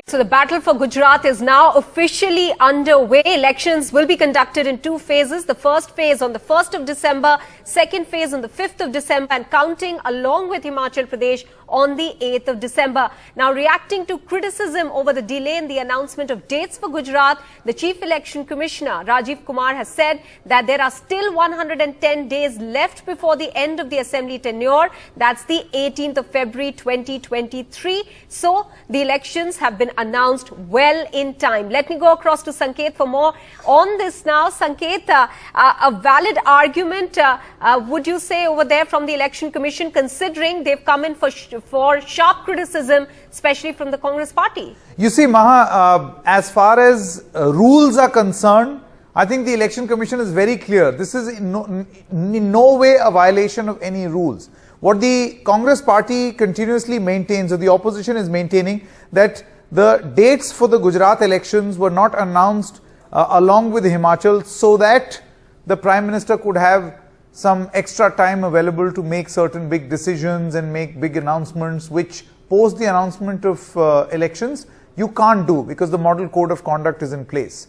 So the battle for Gujarat is now officially underway. Elections will be conducted in two phases. The first phase on the 1st of December, second phase on the 5th of December, and counting along with Himachal Pradesh on the 8th of December. Now, reacting to criticism over the delay in the announcement of dates for Gujarat, the Chief Election Commissioner, Rajiv Kumar, has said that there are still 110 days left before the end of the Assembly tenure. That's the 18th of February 2023. So, the elections have been announced well in time. Let me go across to Sanket for more on this now. Sanket, a valid argument, would you say, over there from the Election Commission, considering they've come in for sharp criticism, especially from the Congress party? You see, Maha, as far as rules are concerned, I think the Election Commission is very clear. This is in no way a violation of any rules. What the Congress party continuously maintains, or the opposition is maintaining, that the dates for the Gujarat elections were not announced along with Himachal so that the Prime Minister could have some extra time available to make certain big decisions and make big announcements, which post the announcement of elections you can't do because the model code of conduct is in place.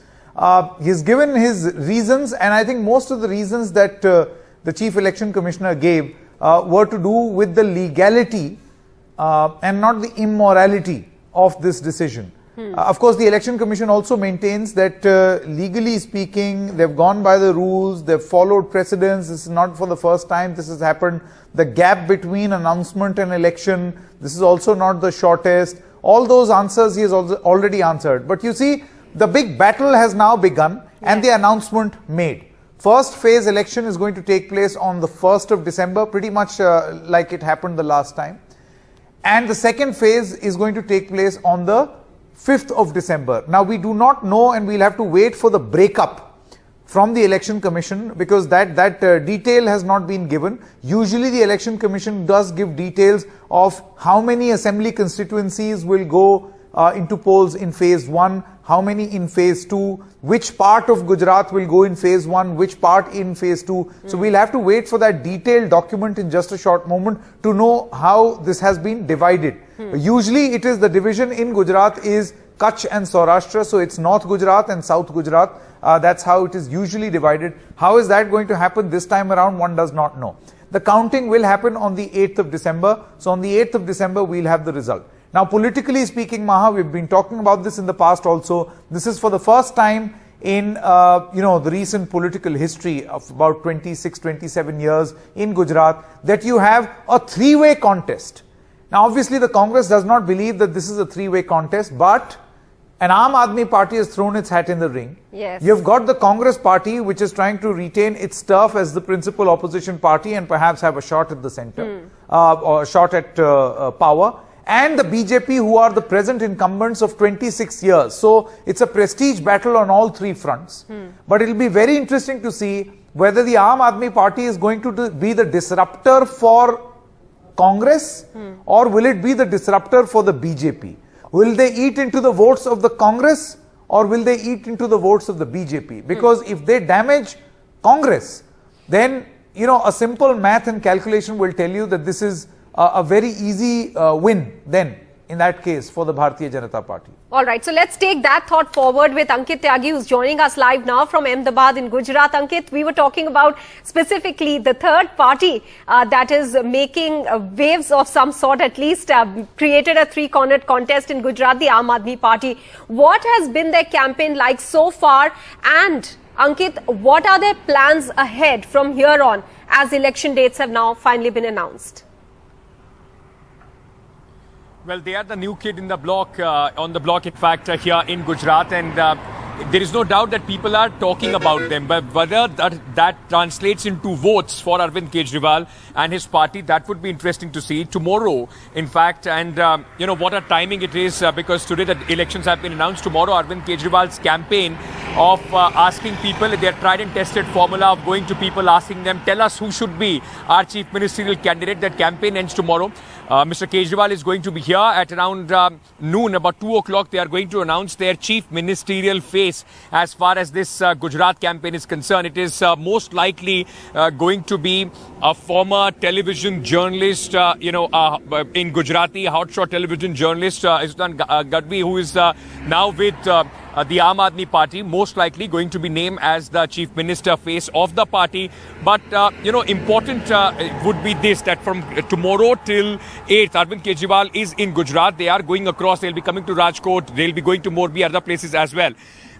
He's given his reasons, and I think most of the reasons that the Chief Election Commissioner gave were to do with the legality and not the immorality of this decision. Of course, the Election Commission also maintains that legally speaking, they've gone by the rules, they've followed precedents. This is not for the first time this has happened. The gap between announcement and election, this is also not the shortest. All those answers he has already answered. But you see, the big battle has now begun and the announcement made. First phase election is going to take place on the 1st of December, pretty much like it happened the last time. And the second phase is going to take place on the 5th of December. Now, we do not know, and we'll have to wait for the breakup from the Election Commission, because that detail has not been given. Usually the Election Commission does give details of how many assembly constituencies will go into polls in phase 1, how many in phase 2, which part of Gujarat will go in phase 1, which part in phase 2. So we'll have to wait for that detailed document in just a short moment to know how this has been divided. Usually it is the division in Gujarat is Kutch and Saurashtra, so it's North Gujarat and South Gujarat. That's how it is usually divided. How is that going to happen this time around? One does not know. The counting will happen on the 8th of December. So on the 8th of December, we'll have the result. Now, politically speaking, Maha, we've been talking about this in the past also. This is for the first time in, the recent political history of about 26, 27 years in Gujarat that you have a three-way contest. Now, obviously, the Congress does not believe that this is a three-way contest, but an Aam Aadmi party has thrown its hat in the ring. Yes. You've got the Congress party, which is trying to retain its turf as the principal opposition party and perhaps have a shot at the center, or a shot at power. And the BJP, who are the present incumbents of 26 years. So it's a prestige battle on all three fronts. But it'll be very interesting to see whether the Aam Aadmi party is going to be the disruptor for Congress, or will it be the disruptor for the BJP? Will they eat into the votes of the Congress, or will they eat into the votes of the BJP? Because if they damage Congress, then, a simple math and calculation will tell you that this is a very easy win then, in that case, for the Bharatiya Janata Party. All right, so let's take that thought forward with Ankit Tyagi, who's joining us live now from Ahmedabad in Gujarat. Ankit, we were talking about specifically the third party that is making waves of some sort, at least created a three-cornered contest in Gujarat, the Aam Aadmi Party. What has been their campaign like so far? And Ankit, what are their plans ahead from here on as election dates have now finally been announced? Well, they are the new kid in the block, on the block, in fact, here in Gujarat. And there is no doubt that people are talking about them. But whether that translates into votes for Arvind Kejriwal and his party, that would be interesting to see tomorrow, in fact. And, what a timing it is, because today the elections have been announced. Tomorrow, Arvind Kejriwal's campaign of asking people, their tried and tested formula of going to people, asking them, tell us who should be our chief ministerial candidate. That campaign ends tomorrow. Mr. Kejriwal is going to be here at around noon, about 2 o'clock. They are going to announce their chief ministerial face as far as this Gujarat campaign is concerned. It is most likely going to be a former television journalist, in Gujarati, hotshot television journalist, Istan Gadvi, who is now with the Aam Aadmi Party, most likely going to be named as the chief minister face of the party. But, important would be this, that from tomorrow till 8th, Arvind Kejriwal is in Gujarat. They are going across. They'll be coming to Rajkot. They'll be going to Morbi, other places as well.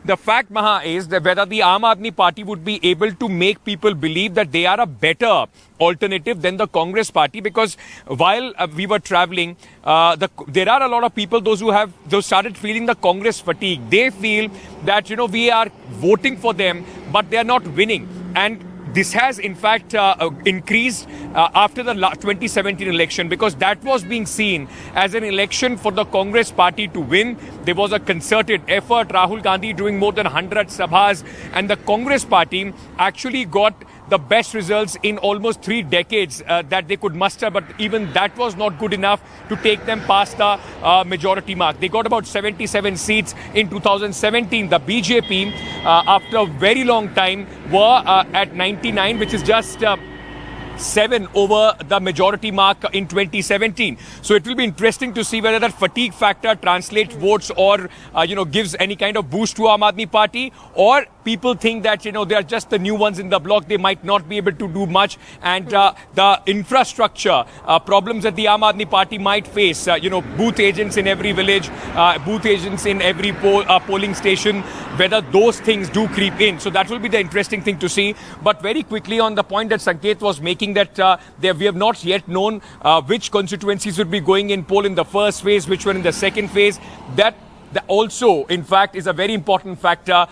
The fact, Maha, is that whether the Aam Aadmi Party would be able to make people believe that they are a better alternative than the Congress Party, because while we were traveling, there are a lot of people, those started feeling the Congress fatigue. They feel that, we are voting for them, but they are not winning. And this has, in fact, increased after the 2017 election, because that was being seen as an election for the Congress party to win. There was a concerted effort, Rahul Gandhi doing more than 100 sabhas, and the Congress party actually got the best results in almost 3 decades that they could muster, but even that was not good enough to take them past the majority mark. They got about 77 seats in 2017. The BJP, after a very long time, were at 99, which is just 7 over the majority mark in 2017. So it will be interesting to see whether that fatigue factor translates votes or, gives any kind of boost to Aam Aadmi Party, or people think that, they are just the new ones in the block. They might not be able to do much. And the infrastructure problems that the Aam Aadmi Party might face, booth agents in every village, booth agents in every polling station, whether those things do creep in. So that will be the interesting thing to see. But very quickly on the point that Sanket was making, that we have not yet known which constituencies would be going in poll in the first phase, which were in the second phase. That also, in fact, is a very important factor,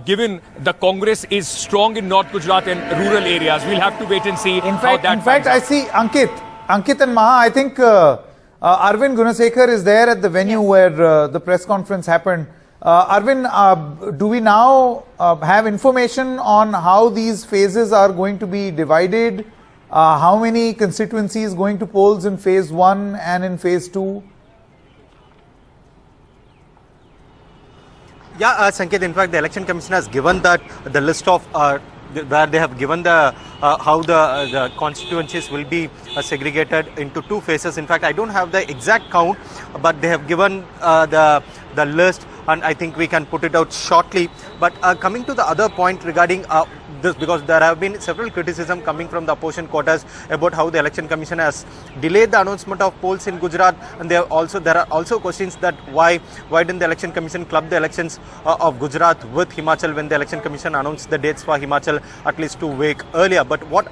given the Congress is strong in North Gujarat and rural areas. We'll have to wait and see how that In fact, I see Ankit and Maha, I think Arvind Gunasekar is there at the venue where the press conference happened. Arvind, do we now have information on how these phases are going to be divided? How many constituencies going to polls in phase 1 and in phase 2? Yeah, Sanket, in fact, the Election Commission has given that the list of where they have given the how the constituencies will be segregated into 2 phases. In fact, I don't have the exact count, but they have given the list, and I think we can put it out shortly. But coming to the other point regarding this, because there have been several criticism coming from the opposition quarters about how the Election Commission has delayed the announcement of polls in Gujarat, and there are also questions that why didn't the Election Commission club the elections of Gujarat with Himachal when the Election Commission announced the dates for Himachal at least 2 weeks earlier. But what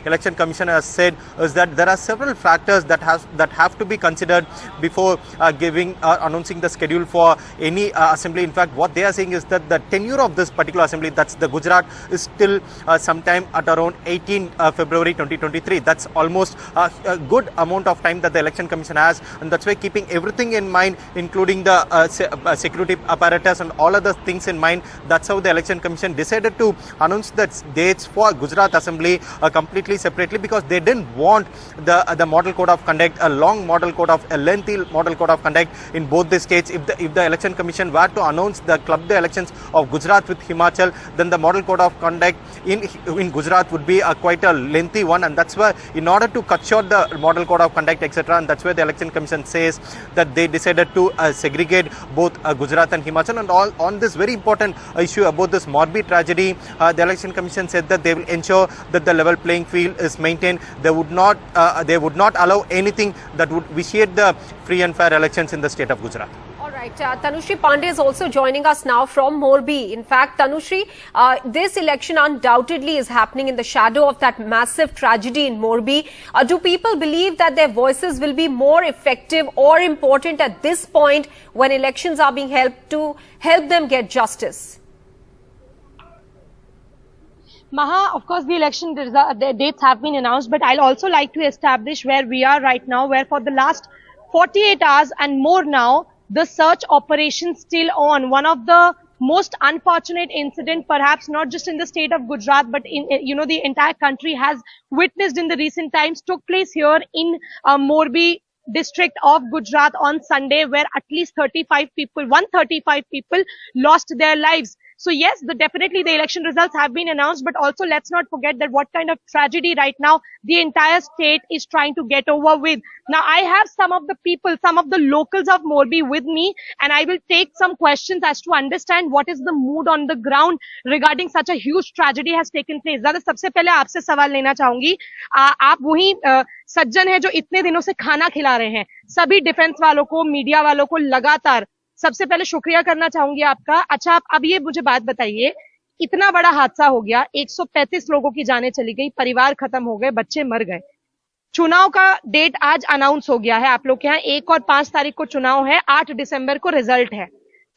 Election Commission has said is that there are several factors that have to be considered before announcing the schedule for any assembly. In fact, what they are saying is that the tenure of this particular assembly, that's the Gujarat, is still sometime at around 18 February 2023. That's almost a good amount of time that the Election Commission has, and that's why, keeping everything in mind, including the security apparatus and all other things in mind, that's how the Election Commission decided to announce the dates for Gujarat Assembly completely separately, because they didn't want the model code of conduct, a lengthy model code of conduct in both the states. If the Election Commission were to announce the elections of Gujarat with Himachal, then the model code of conduct in Gujarat would be quite a lengthy one, and that's why, in order to cut short the model code of conduct, etc., and that's why the Election Commission says that they decided to segregate both Gujarat and Himachal. And on this very important issue about this Morbi tragedy, the Election Commission said that they will ensure that the level playing field is maintained. They would not allow anything that would vitiate the free and fair elections in the state of Gujarat. All right, Tanushri Pandey is also joining us now from Morbi. In fact, Tanushri, this election undoubtedly is happening in the shadow of that massive tragedy in Morbi. Do people believe that their voices will be more effective or important at this point when elections are being held to help them get justice? Maha, of course, the election the dates have been announced, but I'll also like to establish where we are right now, where for the last 48 hours and more now, the search operation still on. One of the most unfortunate incident, perhaps not just in the state of Gujarat, but in the entire country has witnessed in the recent times, took place here in Morbi district of Gujarat on Sunday, where at least 135 people lost their lives. So yes, definitely the election results have been announced, but also let's not forget that what kind of tragedy right now the entire state is trying to get over with. Now I have some of the locals of Morbi with me, and I will take some questions as to understand what is the mood on the ground regarding such a huge tragedy has taken place. ज़्यादा सबसे पहले आपसे सवाल लेना चाहूंगी, आप वही सज्जन है जो इतने दिनों से खाना खिला रहे हैं सभी डिफेंस वालों को, मीडिया वालों को लगातार। सबसे पहले शुक्रिया करना चाहूंगी आपका। अच्छा, आप अब ये मुझे बात बताइए, इतना बड़ा हादसा हो गया, 135 लोगों की जानें चली गई, परिवार खत्म हो गए, बच्चे मर गए। चुनाव का डेट आज अनाउंस हो गया है आप लोग के यहाँ, 1 और 5 तारीख को चुनाव है, 8 दिसंबर को रिजल्ट है।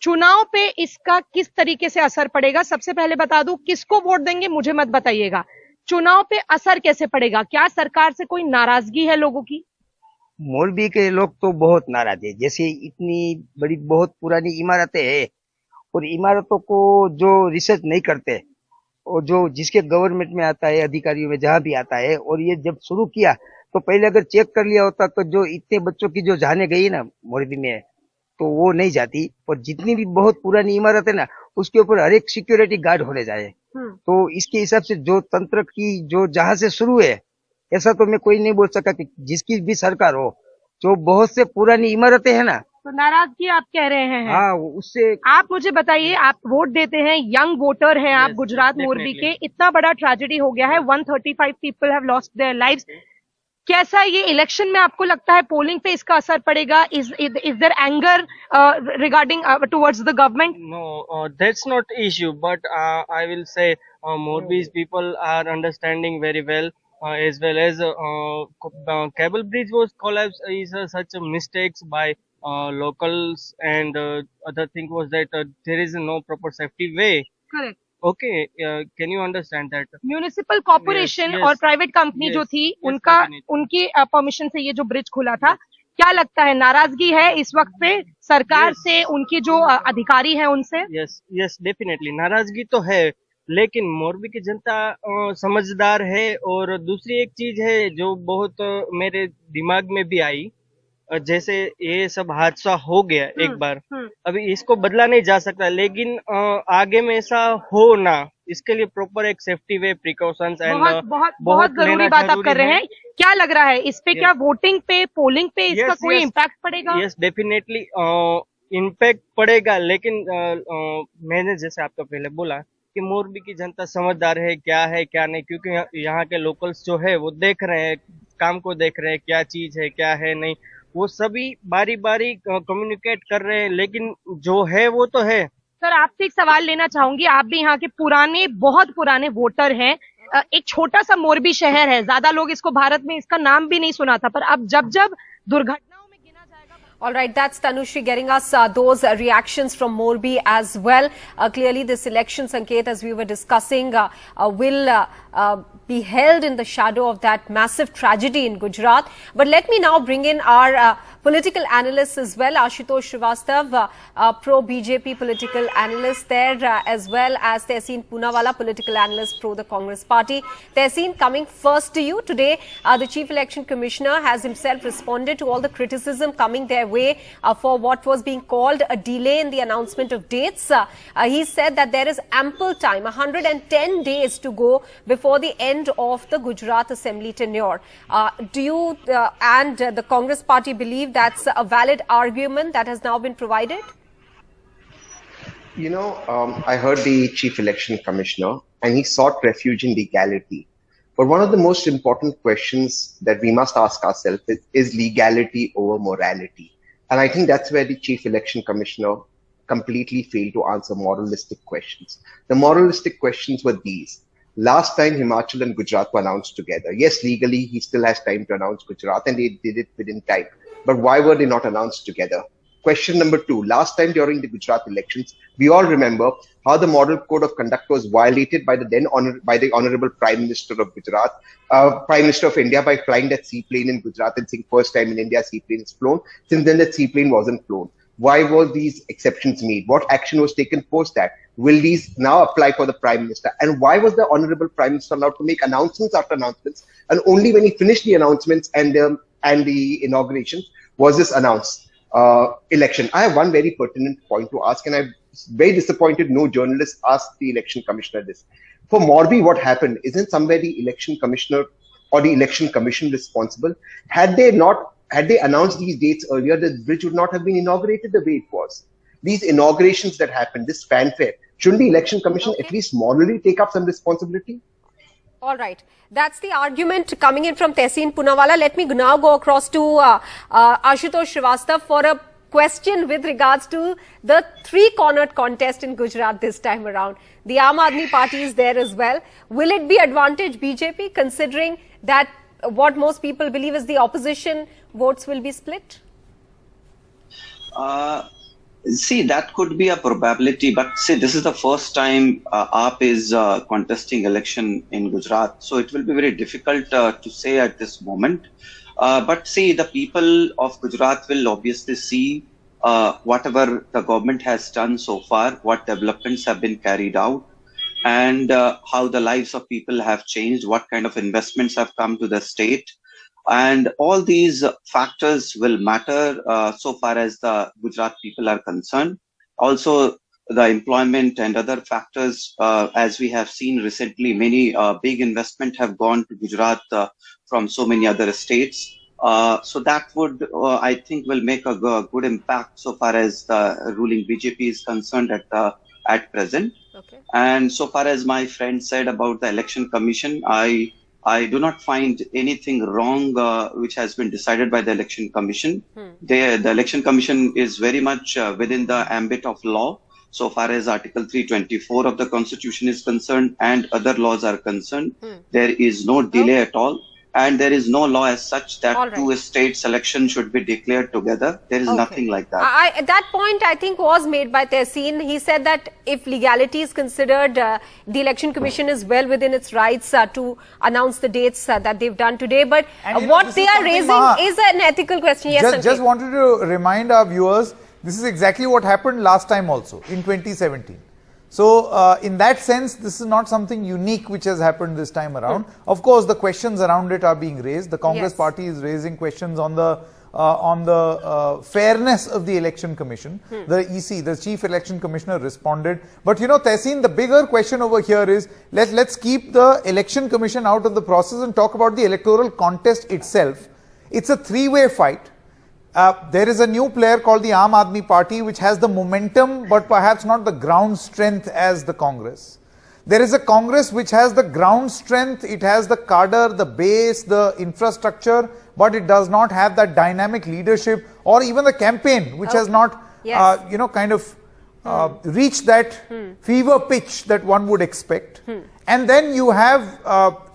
चुनाव पे इसका किस तरीके से असर पड़ेगा? सबसे पहले बता दूं, किसको वोट देंगे मुझे मत बताइएगा, चुनाव पे असर कैसे पड़ेगा? क्या सरकार से कोई नाराजगी है लोगों की? मौलवी के लोग तो बहुत नाराज है। जैसे इतनी बड़ी बहुत पुरानी इमारतें हैं और इमारतों को जो रिसर्च नहीं करते और जो जिसके गवर्नमेंट में आता है, अधिकारियों में जहां भी आता है, और ये जब शुरू किया तो पहले अगर चेक कर लिया होता तो जो इतने बच्चों की जो जाने गई ना मौलवी में, तो वो नहीं जाती। और जितनी भी बहुत पुरानी इमारत है ना, उसके ऊपर हर एक सिक्योरिटी गार्ड होने जाए। तो इसके हिसाब से जो तंत्र की जो जहां से शुरू है, ऐसा तो मैं कोई नहीं बोल सका कि जिसकी भी सरकार हो, जो बहुत से पुरानी इमारतें हैं ना, तो नाराजगी आप कह रहे हैं? हाँ, उससे आप मुझे बताइए, आप वोट देते हैं, यंग वोटर हैं आप गुजरात मोरबी के, इतना बड़ा ट्रेजेडी हो गया है, 135 people have lost their lives. कैसा ये इलेक्शन में आपको लगता है पोलिंग पे इसका असर पड़ेगा? Is their anger regarding towards the government? No, that's not issue, but I will say Morbi's people are understanding very well, as well as cable bridge was collapsed is such a mistakes by locals, and other thing was that there is no proper safety way. Correct. Okay, can you understand that? Municipal corporation Yes, और yes. Private company जो Yes, थी, yes, उनका definitely. उनकी permission से ये जो bridge खुला था, क्या लगता है नाराजगी है इस वक्त पे सरकार Yes. से, उनकी जो अधिकारी हैं उनसे? Yes, definitely नाराजगी तो है, लेकिन मोरबी की जनता समझदार है। और दूसरी एक चीज है जो बहुत मेरे दिमाग में भी आई, जैसे ये सब हादसा हो गया एक बार, अभी इसको बदला नहीं जा सकता, लेकिन आगे में ऐसा हो ना, इसके लिए प्रॉपर एक सेफ्टी वे प्रिकॉशंस एंड बहुत बहुत बहुत जरूरी बात आप कर रहे हैं। क्या लग रहा है इस पे, क्या वोटिंग पे, पोलिंग पे इसका Yes, कोई yes. इम्पैक्ट पड़ेगा? यस, डेफिनेटली इम्पैक्ट पड़ेगा, लेकिन मैंने जैसे आपको पहले बोला कि मोरबी की जनता समझदार है क्या नहीं, क्योंकि यहाँ के लोकल्स जो है वो देख रहे हैं, काम को देख रहे हैं, क्या चीज है क्या है नहीं, वो सभी बारी बारी कम्युनिकेट कर रहे हैं, लेकिन जो है वो तो है। सर, आपसे एक सवाल लेना चाहूंगी, आप भी यहाँ के बहुत पुराने वोटर हैं। एक छोटा सा मोरबी शहर है, ज्यादा लोग इसको भारत में इसका नाम भी नहीं सुना था, पर अब जब दुर्घटनाओं में गिना जाएगा। All right, that's Tanushri getting us those reactions from Morbi as well. Clearly, this election, Sanket, as we were discussing, will be held in the shadow of that massive tragedy in Gujarat. But let me now bring in our political analysts as well. Ashutosh Srivastav, pro-BJP political analyst there, as well as Tehseen Poonawalla, political analyst pro the Congress party. Tehseen, coming first to you. Today, the Chief Election Commissioner has himself responded to all the criticism coming their way for what was being called a delay in the announcement of dates. He said that there is ample time, 110 days to go before the end of the Gujarat Assembly tenure. Do you and the Congress party believe that's a valid argument that has now been provided? You know, I heard the Chief Election Commissioner and he sought refuge in legality. But one of the most important questions that we must ask ourselves is legality over morality. And I think that's where the Chief Election Commissioner completely failed to answer moralistic questions. The moralistic questions were these. Last time Himachal and Gujarat were announced together. Yes, legally, he still has time to announce Gujarat and they did it within time. But why were they not announced together? Question number 2. Last time during the Gujarat elections, we all remember how the model code of conduct was violated by the Honorable Prime Minister of Gujarat, Prime Minister of India, by flying that seaplane in Gujarat and saying first time in India seaplane is flown. Since then, that seaplane wasn't flown. Why were these exceptions made? What action was taken post that? Will these now apply for the Prime Minister? And why was the Honorable Prime Minister allowed to make announcements after announcements? And only when he finished the announcements and the inaugurations was this announced election. I have one very pertinent point to ask, and I'm very disappointed no journalist asked the election commissioner this. For Morbi, what happened? Isn't somebody election commissioner or the election commission responsible? Had they announced these dates earlier, the bridge would not have been inaugurated the way it was. These inaugurations that happened, this fanfare, shouldn't the election commission at least morally take up some responsibility? All right. That's the argument coming in from Tehseen Poonawalla. Let me now go across to Ashutosh Srivastava for a question with regards to the three-cornered contest in Gujarat this time around. The Aam Aadmi Party is there as well. Will it be advantage BJP, considering that what most people believe is the opposition votes will be split? See, that could be a probability, but see, this is the first time AAP is contesting election in Gujarat, so it will be very difficult to say at this moment. But see, the people of Gujarat will obviously see whatever the government has done so far, what developments have been carried out, and how the lives of people have changed, what kind of investments have come to the state. And all these factors will matter so far as the Gujarat people are concerned. Also, the employment and other factors, as we have seen recently, many big investment have gone to Gujarat from so many other states. So that would, I think, will make a good impact so far as the ruling BJP is concerned at present. Okay. And so far as my friend said about the election commission, I do not find anything wrong which has been decided by the election commission. The election commission is very much within the ambit of law so far as Article 324 of the Constitution is concerned and other laws are concerned. There is no delay at all. And there is no law as such that two states election should be declared together. There is nothing like that. That point, I think, was made by Tehseen. He said that if legality is considered, the Election Commission is well within its rights to announce the dates that they've done today. But what they are raising is an ethical question. Yes, just wanted to remind our viewers, this is exactly what happened last time also, in 2017. So, in that sense, this is not something unique which has happened this time around. Of course, the questions around it are being raised. The Congress party is raising questions on the fairness of the election commission. The EC, the Chief Election Commissioner, responded. But you know, Tehseen, the bigger question over here is, let's keep the election commission out of the process and talk about the electoral contest itself. It's a three-way fight. There is a new player called the Aam Aadmi Party, which has the momentum but perhaps not the ground strength as the Congress. There is a Congress which has the ground strength, it has the cadre, the base, the infrastructure, but it does not have that dynamic leadership or even the campaign, which has not, reached that fever pitch that one would expect. And then you have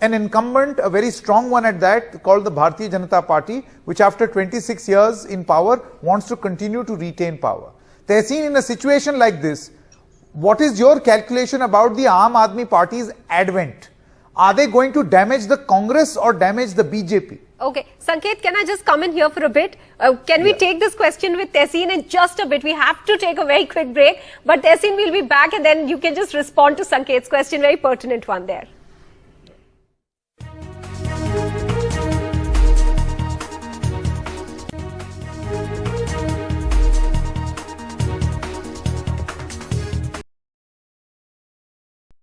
an incumbent, a very strong one at that, called the Bharatiya Janata Party, which after 26 years in power wants to continue to retain power. Tehseen, in a situation like this, what is your calculation about the Aam Aadmi Party's advent? Are they going to damage the Congress or damage the BJP? Okay. Sanket, can I just come in here for a bit? Can we take this question with Tehseen in just a bit? We have to take a very quick break. But Tehseen will be back and then you can just respond to Sanket's question. Very pertinent one there.